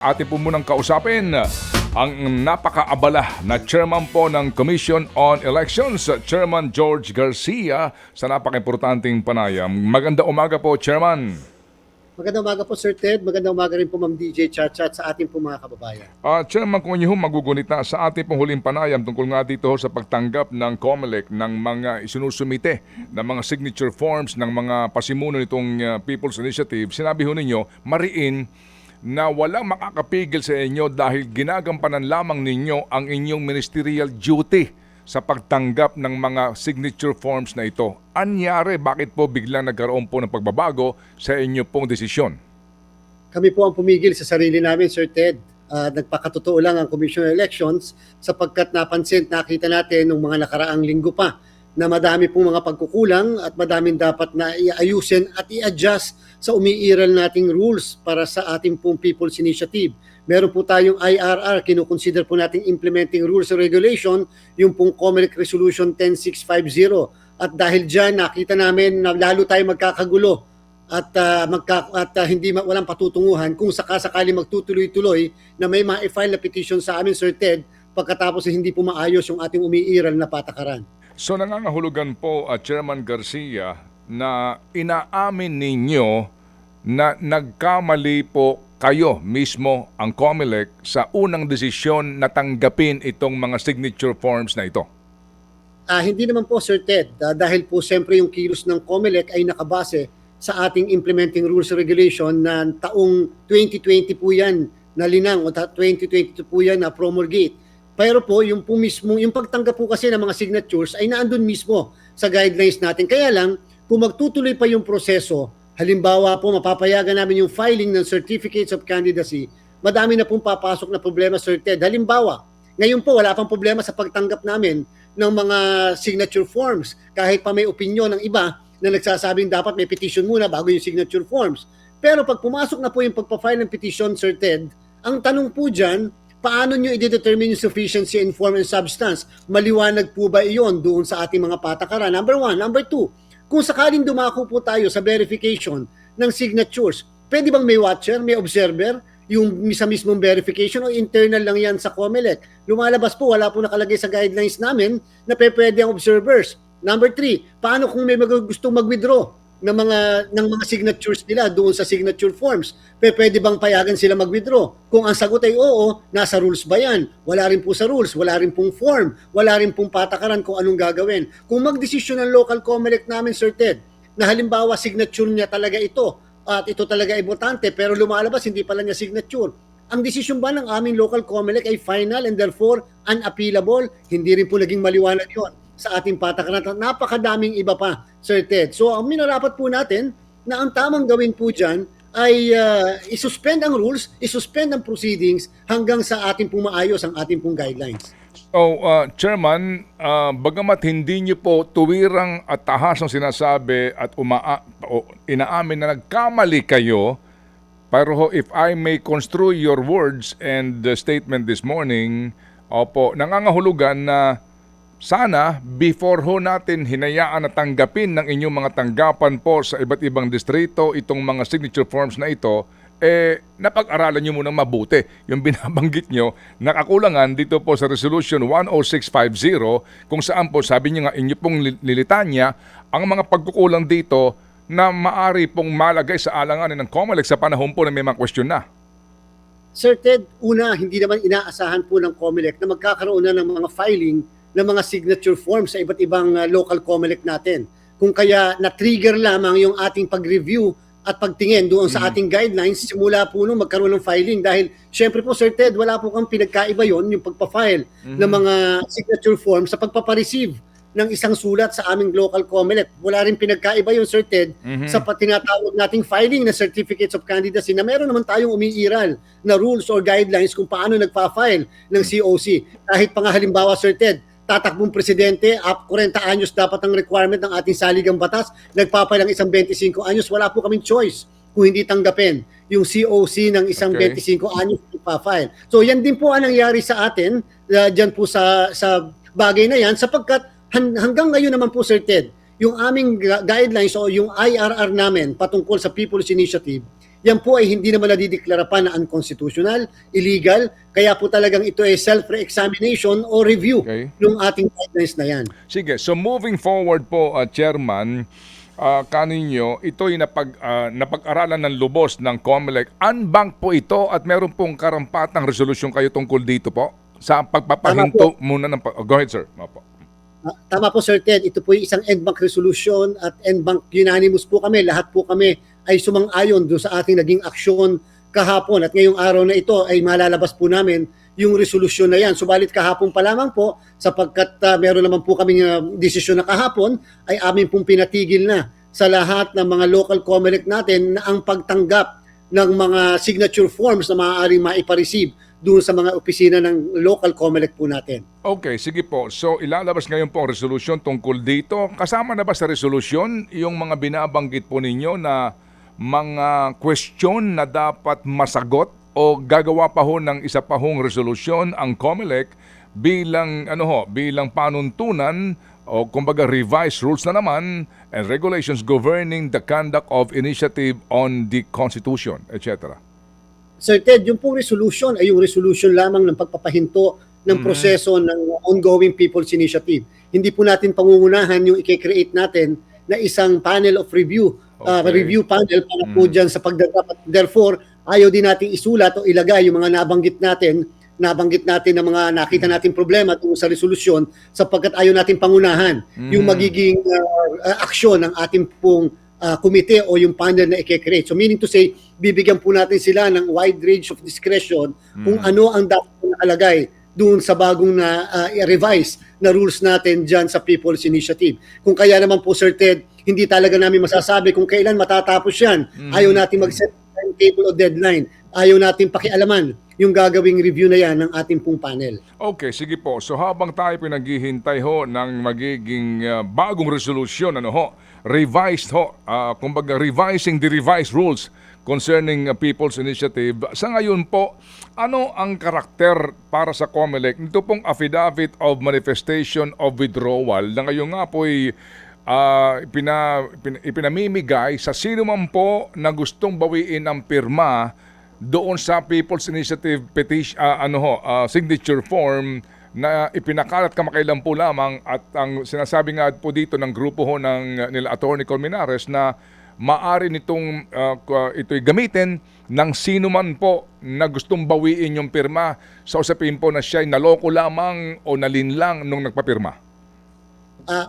Atin po munang kausapin ang napakaabala na chairman po ng Commission on Elections, Chairman George Garcia, sa napaka-importanting panayam. Maganda umaga po, Chairman. Magandang umaga po, Sir Ted. Magandang umaga rin po, Ma'am DJ Chat-Chat, sa ating po mga kababayan. Chairman, kung inyo magugunita sa ating pong huling panayam tungkol nga dito sa pagtanggap ng COMELEC ng mga isinusumite ng mga signature forms ng mga pasimuno nitong People's Initiative, sinabi ho ninyo, mariin na walang makakapigil sa inyo dahil ginagampanan lamang ninyo ang inyong ministerial duty sa pagtanggap ng mga signature forms na ito. Anyari, bakit po biglang nagkaroon po ng pagbabago sa inyo pong desisyon? Kami po ang pumigil sa sarili namin, Sir Ted. Nagpakatotoo lang ang Commission on Elections sapagkat nakita natin nung mga nakaraang linggo pa na madami pong mga pagkukulang at madaming dapat na iayusin at i-adjust sa umiiral nating rules para sa ating pong People's Initiative. Meron po tayong IRR, kinukonsider po nating implementing rules and regulation, yung pong COMELEC Resolution 10650. At dahil dyan, nakita namin na lalo tayo magkakagulo at walang patutunguhan kung sakasakali magtutuloy-tuloy na may ma-file na petition sa amin, Sir Ted, pagkatapos hindi po maayos yung ating umiiral na patakaran. So nangangahulugan po, Chairman Garcia, na inaamin ninyo na nagkamali po kayo mismo, ang COMELEC, sa unang desisyon na tanggapin itong mga signature forms na ito? Hindi naman po, Sir Ted, dahil po siyempre yung kilos ng COMELEC ay nakabase sa ating implementing rules and regulation na taong 2020 po yan na linang o 2022 po yan na promulgate. Pero po, yung pagtanggap po kasi ng mga signatures ay naandun mismo sa guidelines natin. Kaya lang, kung magtutuloy pa yung proseso, halimbawa po, mapapayagan namin yung filing ng certificates of candidacy, madami na pong papasok na problema, Sir Ted. Halimbawa, ngayon po, wala pang problema sa pagtanggap namin ng mga signature forms. Kahit pa may opinion ng iba na nagsasabing dapat may petition muna bago yung signature forms. Pero pag pumasok na po yung pagpa-file ng petition, Sir Ted, ang tanong po dyan, paano nyo i-determine yung sufficiency in form and substance? Maliwanag po ba iyon doon sa ating mga patakaran? Number one. Number two, kung sakaling dumako po tayo sa verification ng signatures, pwede bang may watcher, may observer, yung sa mismong verification o internal lang yan sa COMELEC? Lumalabas po, wala po nakalagay sa guidelines namin na pwede ang observers. Number three, paano kung may gustong mag-withdraw ng mga signatures nila doon sa signature forms? Pwede bang payagan sila mag-withdraw? Kung ang sagot ay oo, nasa rules ba yan? Wala rin po sa rules, wala rin pong form, wala rin pong patakaran kung anong gagawin. Kung magdesisyon ng local COMELEC namin, Sir Ted, na halimbawa signature niya talaga ito at ito talaga importante pero lumalabas hindi pala niya signature, ang desisyon ba ng aming local COMELEC ay final and therefore unappealable? Hindi rin po naging maliwanag yon sa ating patakaran. Napakadaming iba pa, Sir Ted. So, ang minarapat po natin na ang tamang gawin po dyan ay isuspend ang rules, isuspend ang proceedings hanggang sa ating pong maayos ang ating pong guidelines. So, Chairman, bagamat hindi niyo po tuwirang at tahasang sinasabi at inaamin na nagkamali kayo, pero if I may construe your words and the statement this morning, opo, nangangahulugan na sana, before ho natin hinayaan na tanggapin ng inyong mga tanggapan po sa iba't ibang distrito itong mga signature forms na ito, napag-aralan nyo munang mabuti yung binabanggit nyo na kakulangan dito po sa Resolution 10650 kung saan po sabi nyo nga inyo pong nilitanya ang mga pagkukulang dito na maari pong malagay sa alanganin ng COMELEC sa panahon po na may mga question na. Sir Ted, una, hindi naman inaasahan po ng COMELEC na magkakaroon na ng mga filing ng mga signature forms sa iba't ibang local COMELEC natin. Kung kaya na-trigger lamang yung ating pag-review at pagtingin doon sa ating guidelines simula po nung magkaroon ng filing. Dahil syempre po, Sir Ted, wala po kang pinagkaiba yon yung pagpa-file ng mga signature forms sa pagpapareceive ng isang sulat sa aming local COMELEC. Wala rin pinagkaiba yon, Sir Ted, sa tinatawag nating filing na certificates of candidacy na meron naman tayong umiiral na rules or guidelines kung paano nagpa-file ng COC. Kahit pa nga halimbawa, Sir Ted, tatakbong presidente, 40 anyos dapat ang requirement ng ating saligang batas, nagpapalang isang 25 anyos, wala po kaming choice kung hindi tanggapin yung COC ng isang 25 anyos nagpa-file. So yan din po ang nangyari sa atin, dyan po sa bagay na yan, sapagkat hanggang ngayon naman po, Sir Ted, yung aming guidelines o yung IRR namin patungkol sa People's Initiative, yan po ay hindi naman nadideklara pa na unconstitutional, illegal, kaya po talagang ito ay self-re-examination o review Okay. ng ating guidelines na yan. Sige, so moving forward po, Chairman, kaninyo, ito'y napag-aralan ng lubos ng COMELEC. Unbank po ito at meron pong karampatang resolusyon kayo tungkol dito po sa pagpapahinto muna ng... Go ahead, sir. Opo. Tama po, Sir Ted. Ito po yung isang NBank resolution at NBank unanimous po kami. Lahat po kami ay sumang-ayon doon sa ating naging aksyon kahapon. At ngayong araw na ito ay malalabas po namin yung resolusyon na yan. Subalit kahapon pa lamang po, sapagkat meron naman po kaming desisyon na kahapon, ay amin pong pinatigil na sa lahat ng mga local COMELEC natin na ang pagtanggap ng mga signature forms na maaaring maipareceive doon sa mga opisina ng local COMELEC po natin. Okay, sige po. So ilalabas ngayon po ang resolusyon tungkol dito. Kasama na ba sa resolusyon yung mga binabanggit po ninyo na mga question na dapat masagot o gagawa pa ho ng isa pa hong resolusyon ang COMELEC bilang bilang panuntunan o kumbaga revised rules na naman and regulations governing the conduct of initiative on the Constitution, etc. Sir Ted, yung pong resolution ay yung resolution lamang ng pagpapahinto ng proseso ng ongoing People's Initiative. Hindi po natin pangungunahan yung i-create natin na isang panel of review, review panel para po dyan sa pagdapat. Therefore, ayaw din natin isulat o ilagay yung mga nabanggit natin ng mga nakita nating problema tungkol sa resolusyon sapagkat ayaw natin pangunahan yung magiging aksyon ng ating pong komite o yung panel na i-create. So meaning to say, bibigyan po natin sila ng wide range of discretion kung ano ang dapat nakalagay doon sa bagong na i-revise na rules natin dyan sa People's Initiative. Kung kaya naman po, Sir Ted, hindi talaga namin masasabi kung kailan matatapos yan. Ayaw natin mag-set timetable o deadline. Ayaw natin pakialaman yung gagawing review na yan ng ating pong panel. Okay, sige po. So habang tayo pinaghihintay ho ng magiging bagong resolusyon, revised kumbaga revising the revised rules concerning People's Initiative. Sa ngayon po, ano ang karakter para sa COMELEC? Ito pong affidavit of manifestation of withdrawal na ngayon nga po ay ipinamimigay sa sino man po na gustong bawiin ang pirma doon sa People's Initiative petition, signature form na ipinakalat kamakailan po lamang at ang sinasabi nga po dito ng grupo ho ng nila Attorney Colmenares na maaari nitong ito'y gamitin ng sino man po na gustong bawiin yung pirma sa usapin po na siya'y naloko lamang o nalinlang nung nagpapirma.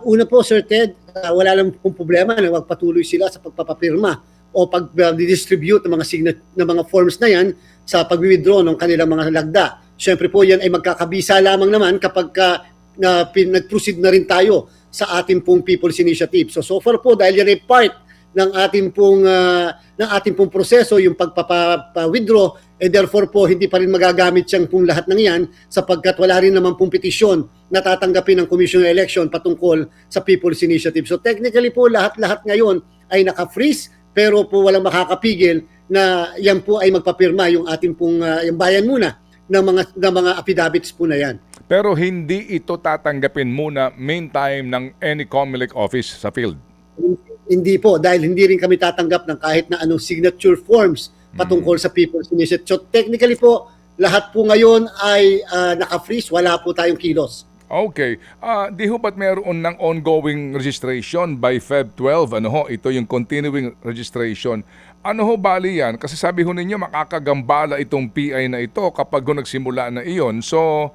Una po, Sir Ted, wala lang pong problema na magpatuloy sila sa pagpapapirma o pag-distribute ng mga forms na yan sa pag-withdraw ng kanilang mga lagda. Siyempre po yan ay magkakabisa lamang naman kapag nag-proceed na rin tayo sa ating pong People's Initiative. So far po, dahil yan ay part ng ating pong proseso, yung pagpapa-withdraw, therefore po hindi pa rin magagamit siyang pong lahat ng yan sapagkat wala rin naman pong petisyon na tatanggapin ng Commission on Election patungkol sa People's Initiative. So technically po lahat ngayon ay naka-freeze pero po walang makakapigil na yan po ay magpapirma yung ating pong yung bayan muna ng mga affidavits po na yan. Pero hindi ito tatanggapin muna meantime ng any COMELEC office sa field. Hindi po, dahil hindi rin kami tatanggap ng kahit na anong signature forms patungkol sa People's Initiative. So technically po, lahat po ngayon ay naka-freeze, wala po tayong kilos. Okay. Di ho ba't meron ng ongoing registration by Feb 12? Ito yung continuing registration. Ano ho bali yan? Kasi sabi ho ninyo makakagambala itong PI na ito kapag ho nagsimula na iyon. So,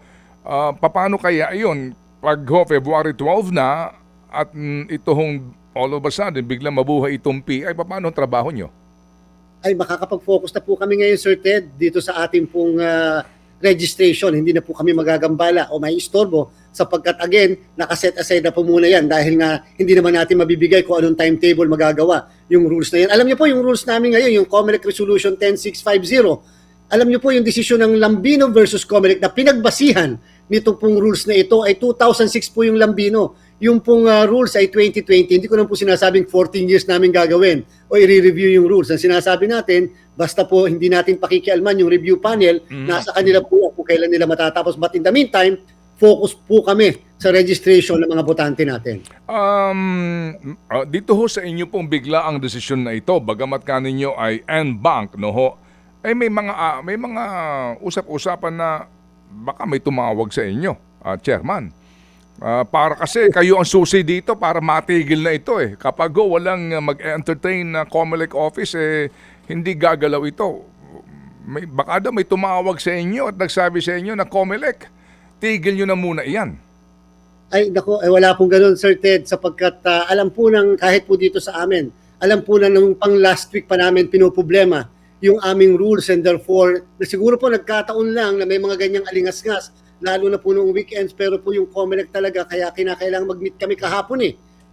paano kaya iyon? Pag ho February 12 na at ito hong all of a sudden biglang mabuhay itong PI, paano ang trabaho nyo? Ay makakapag-focus na po kami ngayon, Sir Ted, dito sa ating pong registration. Hindi na po kami magagambala o may istorbo sapagkat again, nakaset aside na po muna yan dahil nga hindi naman natin mabibigay kung anong timetable magagawa yung rules na yan. Alam niyo po yung rules namin ngayon, yung COMELEC Resolution 10650. Alam niyo po yung desisyon ng Lambino versus COMELEC na pinagbasihan nitong pong rules na ito ay 2006 po yung Lambino. Yung pong rules ay 2020. Hindi ko naman po sinasabing 14 years namin gagawin o i-review yung rules. Ang sinasabi natin, basta po hindi natin pakikialman yung review panel, nasa kanila po kung kailan nila matatapos. But in the meantime, focus po kami sa registration ng mga botante natin. Dito ho sa inyo pong bigla ang desisyon na ito, bagamat kaninyo ay N-Bank, no ho, ay may mga usap-usapan na baka may tumawag sa inyo, Chairman. Para kasi kayo ang susi dito para matigil na ito eh. Kapag walang mag-entertain na COMELEC office, hindi gagalaw ito. Baka daw may tumawag sa inyo at nagsabi sa inyo na COMELEC, tigil nyo na muna iyan. Ay, nako, wala pong ganun, Sir Ted, sapagkat alam po ng kahit po dito sa amin, alam po na nung pang last week pa namin pinoproblema yung aming rules, and therefore, siguro po nagkataon lang na may mga ganyang alingas-ngas, lalo na po noong weekends, pero po yung COMELEC talaga, kaya kinakailangan mag-meet kami kahapon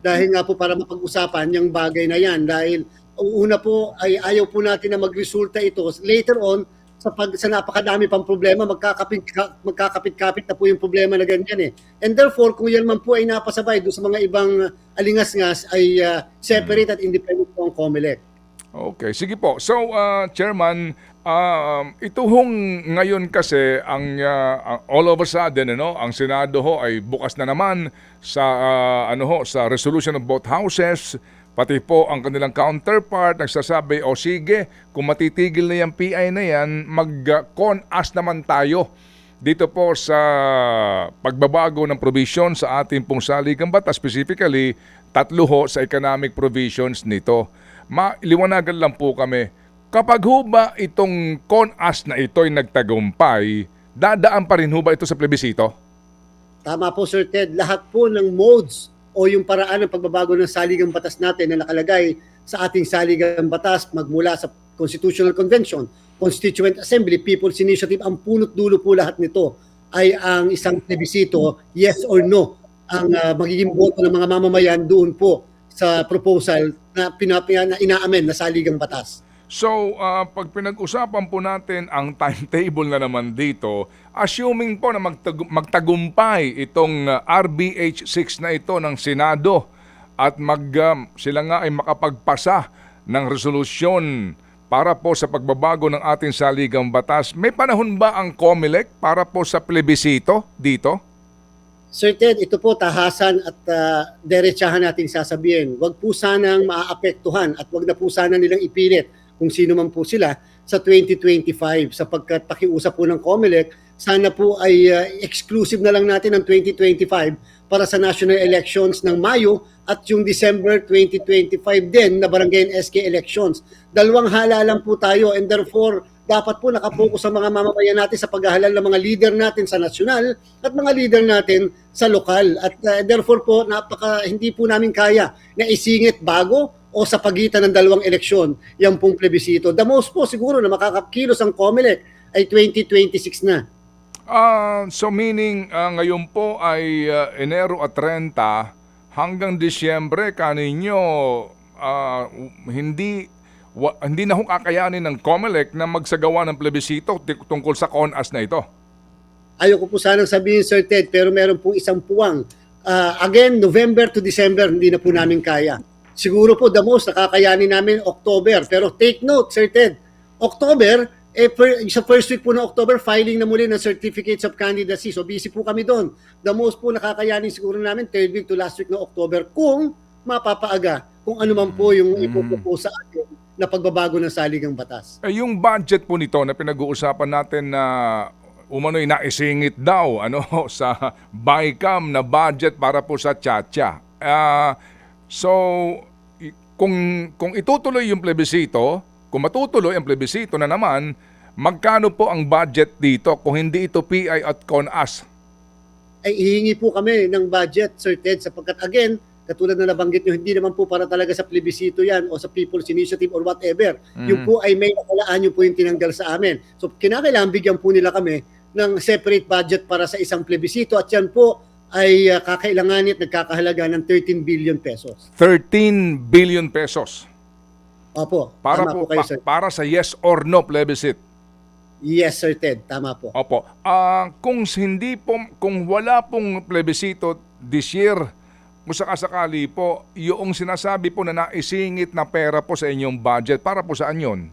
dahil nga po para mapag-usapan yung bagay na yan, dahil una po ay ayaw po natin na magresulta ito. Later on, sa napakadami pang problema, magkakapit-kapit na po yung problema na ganyan And therefore, kung yan man po ay napasabay doon sa mga ibang alingas-ngas, ay separate at independent po ang COMELEC. Okay, sige po. So, Chairman, ito hong ngayon kasi ang all of a sudden ang Senado ho ay bukas na naman sa sa resolution of both houses, pati po ang kanilang counterpart nagsasabi, o sige, kung matitigil na yung PI na yan, mag-con-as naman tayo dito po sa pagbabago ng provision sa ating pong saligang batas, specifically 3 ho sa economic provisions nito. Mailiwanagan lang po kami, kapag ho ba itong con-as na ito ay nagtagumpay, dadaan pa rin ho ba ito sa plebisito? Tama po, Sir Ted. Lahat po ng modes o yung paraan ng pagbabago ng saligang batas natin na nakalagay sa ating saligang batas magmula sa Constitutional Convention, Constituent Assembly, People's Initiative, ang punot dulo po lahat nito ay ang isang plebisito, yes or no, ang magiging boto ng mga mamamayan doon po sa proposal na inaamen na saligang batas. So, pag pinag-usapan po natin ang timetable na naman dito, assuming po na magtagumpay itong RBH 6 na ito ng Senado at sila nga ay makapagpasa ng resolusyon para po sa pagbabago ng ating saligang batas, may panahon ba ang COMELEC para po sa plebisito dito? Sir Ted, ito po tahasan at derechahan nating sasabihin. Huwag po sanang maaapektuhan at huwag na po sana nilang ipilit kung sino man po sila sa 2025 sapagkat pakiusap po ng COMELEC, sana po ay exclusive na lang natin ang 2025 para sa national elections ng Mayo at yung December 2025 din na barangay and SK elections. Dalawang hala lang po tayo and therefore dapat po nakapokus sa mga mamamayan natin sa paghahalal ng mga leader natin sa nasyonal at mga leader natin sa lokal. At therefore po, hindi po namin kaya na isingit bago o sa pagitan ng dalawang eleksyon yung pong plebisito. The most po siguro na makakakilos ang COMELEC ay 2026 na. So meaning ngayon po ay Enero at 30 hanggang Disyembre kaninyo hindi na ho kakayanin ng COMELEC na magsagawa ng plebisito tungkol sa CONAS na ito. Ayoko po sanang sabihin, Sir Ted, pero meron po isang puwang. Again, November to December, hindi na po namin kaya. Siguro po, the most, nakakayanin namin October. Pero take note, Sir Ted, October, sa first week po ng October, filing na muli ng Certificates of Candidacy. So busy po kami doon. The most po, nakakayanin siguro namin third week to last week ng October kung mapapaaga, kung ano man po yung ipopropose sa atin na pagbabago ng saligang batas. Yung budget po nito na pinag-uusapan natin na umano'y naisingit daw sa BICAM na budget para po sa Chacha. So, kung itutuloy yung plebisito, kung matutuloy ang plebisito na naman, magkano po ang budget dito kung hindi ito PI at CONAS? Ay ihingi po kami ng budget, Sir Ted, sapagkat again, katulad na nabanggit nyo, hindi naman po para talaga sa plebisito yan o sa People's Initiative or whatever. Yung po ay may nakalaan, yung po yung tinanggal sa amin. So kinakailangan bigyan po nila kami ng separate budget para sa isang plebisito at yan po ay kakailanganit nagkakahalaga ng 13 billion pesos. 13 billion pesos? Opo, para tama po, po kayo, sir. Para sa yes or no plebiscite? Yes, Sir Ted, tama po. Opo. Kung wala pong plebisito this year, kung sakasakali po, yung sinasabi po na naisingit na pera po sa inyong budget, para po saan yun?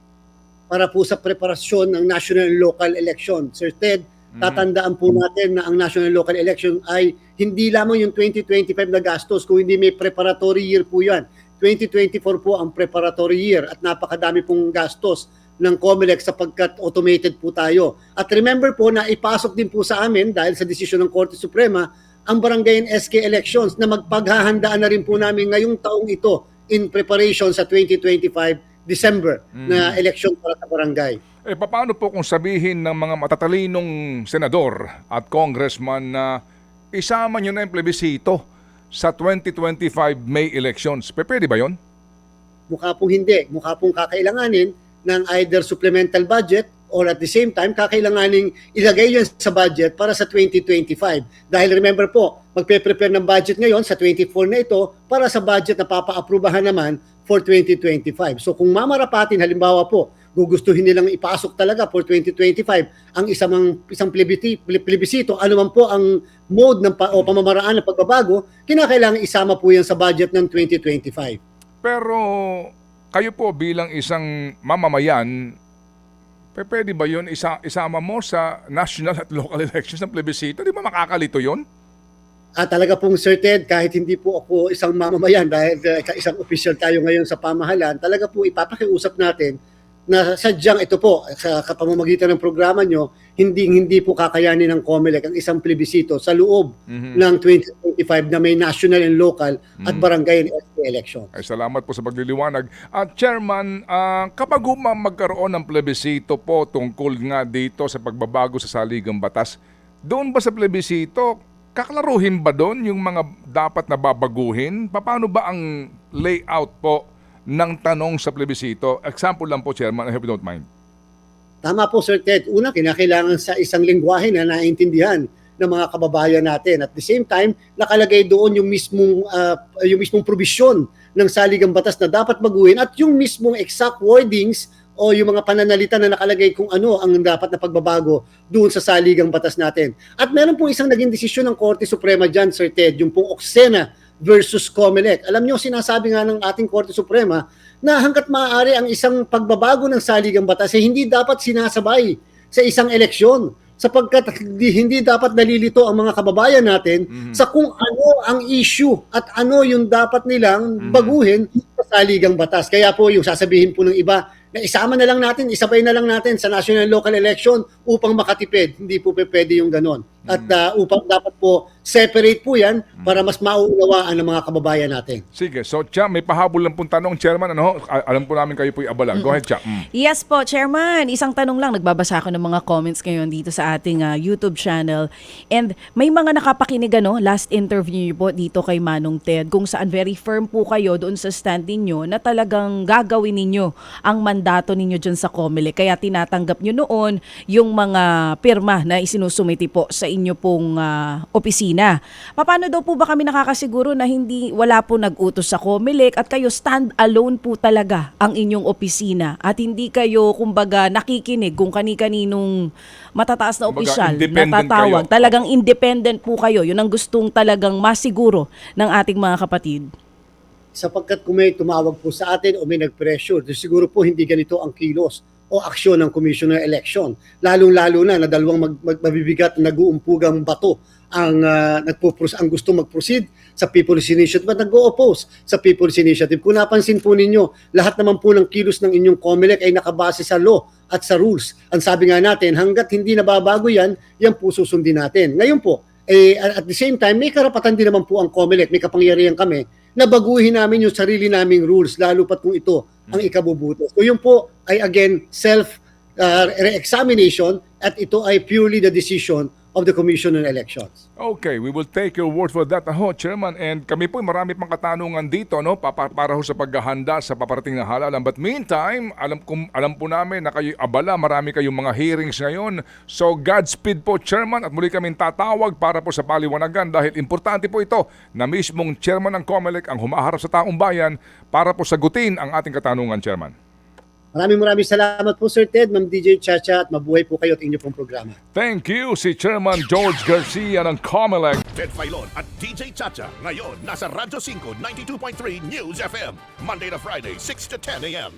Para po sa preparasyon ng national and local election. Sir Ted, Tatandaan po natin na ang national and local election ay hindi lamang yung 2025 na gastos, kung hindi may preparatory year po yan. 2024 po ang preparatory year at napakadami pong gastos ng COMELEC sapagkat automated po tayo. At remember po na ipasok din po sa amin dahil sa desisyon ng Korte Suprema ang barangay and SK elections na magpaghahandaan na rin po namin ngayong taong ito in preparation sa 2025 December na election para sa barangay. Paano po kung sabihin ng mga matatalinong senador at congressman na isama nyo na yung plebisito sa 2025 May elections? Pwede ba yon? Mukha pong hindi. Mukha pong kakailanganin ng either supplemental budget or at the same time, kakailanganing ilagay yun sa budget para sa 2025. Dahil remember po, magpe-prepare ng budget ngayon sa 24 na ito para sa budget na papa-aprubahan naman for 2025. So kung mamarapatin, halimbawa po, gugustuhin nilang ipasok talaga for 2025 ang isang plebisito, ano man po ang mode o pamamaraan ng pagbabago, kinakailangan isama po yan sa budget ng 2025. Pero kayo po bilang isang mamamayan, pwede ba yun isama mo sa national at local elections ng plebisito? Di ba makakalito yun? Talaga pong Sir Ted, kahit hindi po ako isang mamamayan dahil isang official tayo ngayon sa pamahalaan, talaga po ipapakiusap natin na sadyang ito po, sa kapamamagitan ng programa nyo, hindi po kakayanin ng COMELEC ang isang plebisito sa loob ng 2025 na may national and local at barangay and SK election. Ay, salamat po sa pagliliwanag. At Chairman, kapag magkaroon ng plebisito po tungkol nga dito sa pagbabago sa saligang batas, doon ba sa plebisito, kaklaruhin ba doon yung mga dapat na babaguhin? Paano ba ang layout po ng tanong sa plebisito? Example lang po, Chairman, I hope you don't mind. Tama po, Sir Ted. Una, kinakailangan sa isang lingwahe na naiintindihan ng mga kababayan natin. At the same time, nakalagay doon yung mismong probisyon ng saligang batas na dapat baguhin at yung mismong exact wordings o yung mga pananalita na nakalagay kung ano ang dapat na pagbabago doon sa saligang batas natin. At meron pong isang naging desisyon ng Korte Suprema dyan, Sir Ted, yung pong Oxena versus COMELEC. Alam niyo, sinasabi nga ng ating Korte Suprema na hanggat maaari ang isang pagbabago ng saligang batas ay hindi dapat sinasabay sa isang eleksyon sapagkat hindi dapat nalilito ang mga kababayan natin sa kung ano ang issue at ano yung dapat nilang baguhin sa saligang batas. Kaya po yung sasabihin po ng iba na isama na lang natin, isabay na lang natin sa national and local election upang makatipid. Hindi po pwede yung ganon. At upang dapat po separate po yan para mas mauunawaan ng mga kababayan natin. Sige, so Cha, may pahabol lang pong tanong, Chairman. Ano? Alam po namin kayo po'y abala. Go ahead, Cha. Yes po, Chairman. Isang tanong lang. Nagbabasa ako ng mga comments ngayon dito sa ating YouTube channel. And may mga nakapakinig, last interview niyo po dito kay Manong Ted, kung saan very firm po kayo doon sa stand ninyo na talagang gagawin ninyo ang mandato ninyo dyan sa COMELEC. Kaya tinatanggap nyo noon yung mga pirma na isinusumiti po sa inyo pong opisina. Paano daw po ba kami nakakasiguro na wala po nag-utos sa COMELEC at kayo stand alone po talaga ang inyong opisina at hindi kayo kumbaga nakikinig kung kani-kaninong matataas na opisyal natatawag. Kayo. Talagang independent po kayo. Yun ang gustong talagang masiguro ng ating mga kapatid. Sapagkat kung may tumawag po sa atin o may nag-pressure, siguro po hindi ganito ang kilos o aksyon ng Commission ng Election. Lalong-lalo na dalawang mabibigat na nag-uumpugang bato ang gusto mag-proceed sa People's Initiative at nag-o-oppose sa People's Initiative. Kung napansin po ninyo, lahat naman po ng kilos ng inyong COMELEC ay nakabase sa law at sa rules. Ang sabi nga natin, hanggat hindi nababago yan po susundin natin. Ngayon po, at the same time, may karapatan din naman po ang COMELEC, may kapangyarihan kami na baguhin namin yung sarili naming rules, lalo pat kung ito ang ikabubuto. So yun po ay again self-re-examination at ito ay purely the decision of the Commission on Elections. Okay, we will take your word for that, Chairman. And kami po marami pang katanungan dito, para ho sa paghahanda sa paparating na halalan. But meantime, alam po namin na kayo abala, marami kayong mga hearings ngayon. So Godspeed po, Chairman, at muli kaming tatawag para po sa paliwanagan dahil importante po ito na mismong Chairman ng COMELEC ang humaharap sa taong bayan para po sagutin ang ating katanungan, Chairman. Maraming salamat po, Sir Ted, Ma'am DJ Chacha, at mabuhay po kayo at inyo pong programa. Thank you, si Chairman George Garcia ng COMELEC. Ted Filon at DJ Chacha. Ngayon, nasa Radyo 5, 92.3 News FM. Monday to Friday, 6 to 10 a.m.